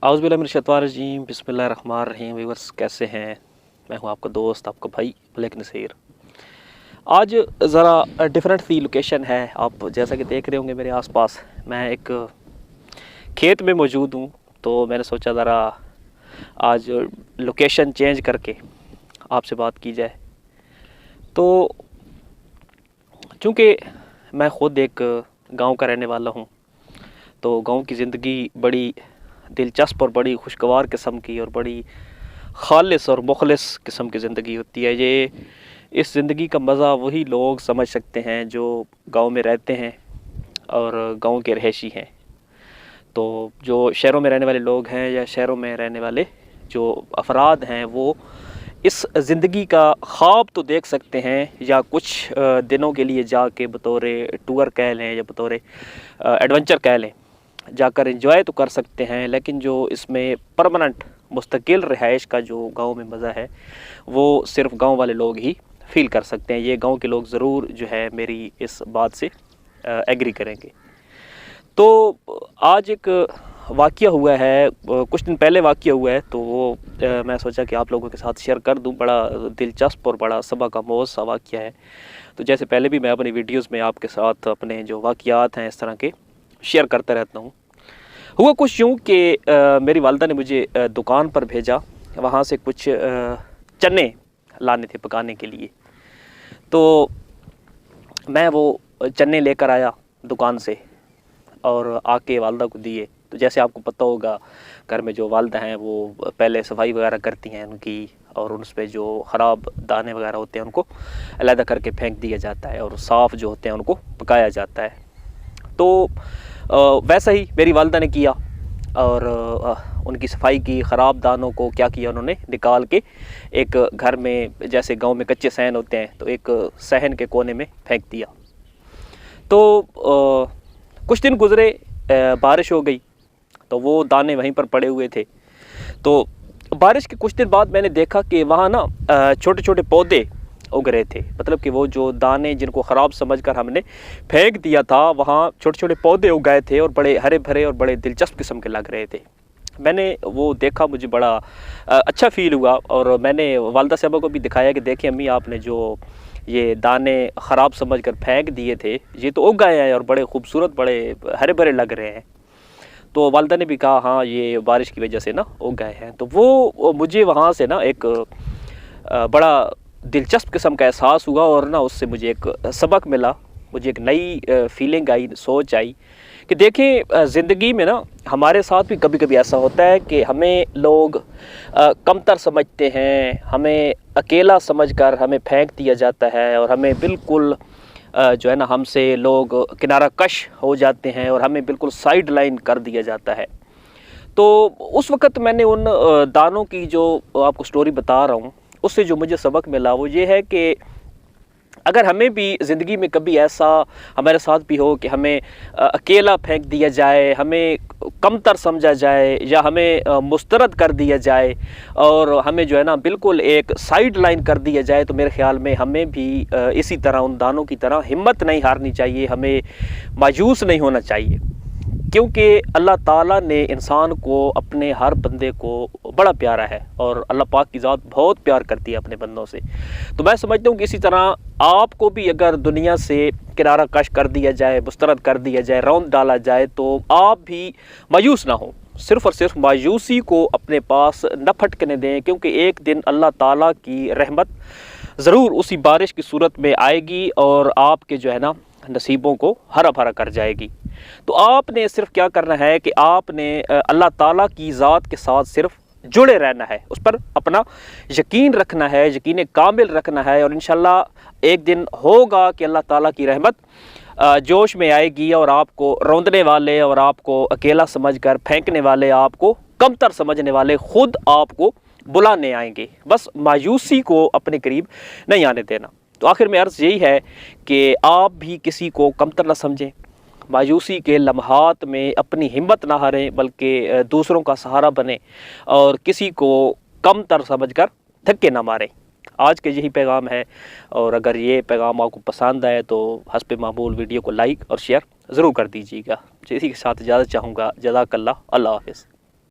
औज़ुबिल्लाहिमिनश्शैतानिर्रजीम बिस्मिल्लाहिर्रहमानिर्रहीम। व्यूअर्स कैसे हैं? मैं हूं आपका दोस्त, आपका भाई मलिक नसीर। आज ज़रा डिफरेंट सी लोकेशन है। आप जैसा कि देख रहे होंगे मेरे आसपास, मैं एक खेत में मौजूद हूं। तो मैंने सोचा ज़रा आज लोकेशन चेंज करके आपसे बात की जाए। तो चूँकि मैं ख़ुद एक गांव का रहने वाला हूं, तो गांव की ज़िंदगी बड़ी दिलचस्प और बड़ी खुशगवार किस्म की और बड़ी खालिस और मुखलिस किस्म की ज़िंदगी होती है। ये इस ज़िंदगी का मज़ा वही लोग समझ सकते हैं जो गांव में रहते हैं और गांव के रहायशी हैं। तो जो शहरों में रहने वाले लोग हैं या शहरों में रहने वाले जो अफराद हैं, वो इस ज़िंदगी का ख्वाब तो देख सकते हैं या कुछ दिनों के लिए जाके बतौर टूर कह लें या बतौर एडवेंचर कह लें, जाकर एंजॉय तो कर सकते हैं। लेकिन जो इसमें परमानेंट मुस्तकिल रिहाइश का जो गांव में मज़ा है, वो सिर्फ गांव वाले लोग ही फील कर सकते हैं। ये गांव के लोग ज़रूर जो है मेरी इस बात से एग्री करेंगे। तो आज एक वाक़या हुआ है, कुछ दिन पहले वाक़या हुआ है, तो वो मैं सोचा कि आप लोगों के साथ शेयर कर दूं। बड़ा दिलचस्प और बड़ा सबक आमोज़ सा वाक़या है। तो जैसे पहले भी मैं अपनी वीडियोज़ में आपके साथ अपने जो वाक़यात हैं इस तरह के शेयर करता रहता हूँ। हुआ कुछ यूँ कि मेरी वालिदा ने मुझे दुकान पर भेजा, वहाँ से कुछ चने लाने थे पकाने के लिए। तो मैं वो चने लेकर आया दुकान से और आके वालिदा को दिए। तो जैसे आपको पता होगा, घर में जो वालिदा हैं वो पहले सफाई वगैरह करती हैं उनकी, और उस पर जो ख़राब दाने वगैरह होते हैं उनको अलहदा करके फेंक दिया जाता है और साफ़ जो होते हैं उनको पकाया जाता है। तो वैसा ही मेरी वालिदा ने किया और उनकी सफाई की, ख़राब दानों को क्या किया उन्होंने, निकाल के एक घर में, जैसे गांव में कच्चे सहन होते हैं, तो एक सहन के कोने में फेंक दिया। तो कुछ दिन गुज़रे, बारिश हो गई, तो वो दाने वहीं पर पड़े हुए थे। तो बारिश के कुछ दिन बाद मैंने देखा कि वहाँ ना छोटे छोटे पौधे उग रहे थे। मतलब कि वो जो दाने जिनको ख़राब समझकर हमने फेंक दिया था, वहाँ छोटे छोटे पौधे उग गए थे और बड़े हरे भरे और बड़े दिलचस्प किस्म के लग रहे थे। मैंने वो देखा, मुझे बड़ा अच्छा फ़ील हुआ और मैंने वालिदा साहबा को भी दिखाया कि देखिए अम्मी, आपने जो ये दाने ख़राब समझकर फेंक दिए थे, ये तो उग गए हैं और बड़े खूबसूरत, बड़े हरे भरे लग रहे हैं। तो वालिदा ने भी कहा हाँ, ये बारिश की वजह से ना उग गए हैं। तो वो मुझे वहाँ से ना एक बड़ा दिलचस्प किस्म का एहसास हुआ और ना उससे मुझे एक सबक मिला, मुझे एक नई फीलिंग आई, सोच आई कि देखें ज़िंदगी में ना हमारे साथ भी कभी कभी ऐसा होता है कि हमें लोग कमतर समझते हैं, हमें अकेला समझकर हमें फेंक दिया जाता है और हमें बिल्कुल जो है ना, हमसे लोग किनारा कश हो जाते हैं और हमें बिल्कुल साइड लाइन कर दिया जाता है। तो उस वक़्त मैंने उन दानों की जो आपको स्टोरी बता रहा हूँ, उससे जो मुझे सबक मिला वो ये है कि अगर हमें भी ज़िंदगी में कभी ऐसा हमारे साथ भी हो कि हमें अकेला फेंक दिया जाए, हमें कमतर समझा जाए या हमें मुस्तरद कर दिया जाए और हमें जो है ना बिल्कुल एक साइड लाइन कर दिया जाए, तो मेरे ख़्याल में हमें भी इसी तरह उन दानों की तरह हिम्मत नहीं हारनी चाहिए, हमें मायूस नहीं होना चाहिए। क्योंकि अल्लाह ताला ने इंसान को, अपने हर बंदे को बड़ा प्यारा है और अल्लाह पाक की ज़ात बहुत प्यार करती है अपने बंदों से। तो मैं समझता हूँ कि इसी तरह आपको भी अगर दुनिया से किनारा कश कर दिया जाए, मुस्तरद कर दिया जाए, रौंद डाला जाए, तो आप भी मायूस ना हो। सिर्फ़ और सिर्फ मायूसी को अपने पास न फटकने दें, क्योंकि एक दिन अल्लाह ताला की रहमत ज़रूर उसी बारिश की सूरत में आएगी और आपके जो है ना नसीबों को हरा भरा कर जाएगी। तो आपने सिर्फ क्या करना है कि आपने अल्लाह ताला की ज़ात के साथ सिर्फ जुड़े रहना है, उस पर अपना यकीन रखना है, यकीन कामिल रखना है, और इंशाल्लाह एक दिन होगा कि अल्लाह ताला की रहमत जोश में आएगी और आपको रौंदने वाले और आपको अकेला समझकर फेंकने वाले, आपको कमतर समझने वाले खुद आपको बुलाने आएंगे। बस मायूसी को अपने करीब नहीं आने देना। तो आखिर में अर्ज़ यही है कि आप भी किसी को कमतर न समझें, मायूसी के लम्हात में अपनी हिम्मत ना हारें, बल्कि दूसरों का सहारा बने और किसी को कमतर समझकर धक्के ना मारें। आज के यही पैगाम है, और अगर ये पैगाम आपको पसंद आए तो हस्ब मामूल वीडियो को लाइक और शेयर ज़रूर कर दीजिएगा। इसी के साथ इजाज़त चाहूँगा। जज़ाकल्लाह। अल्लाह हाफ़िज़।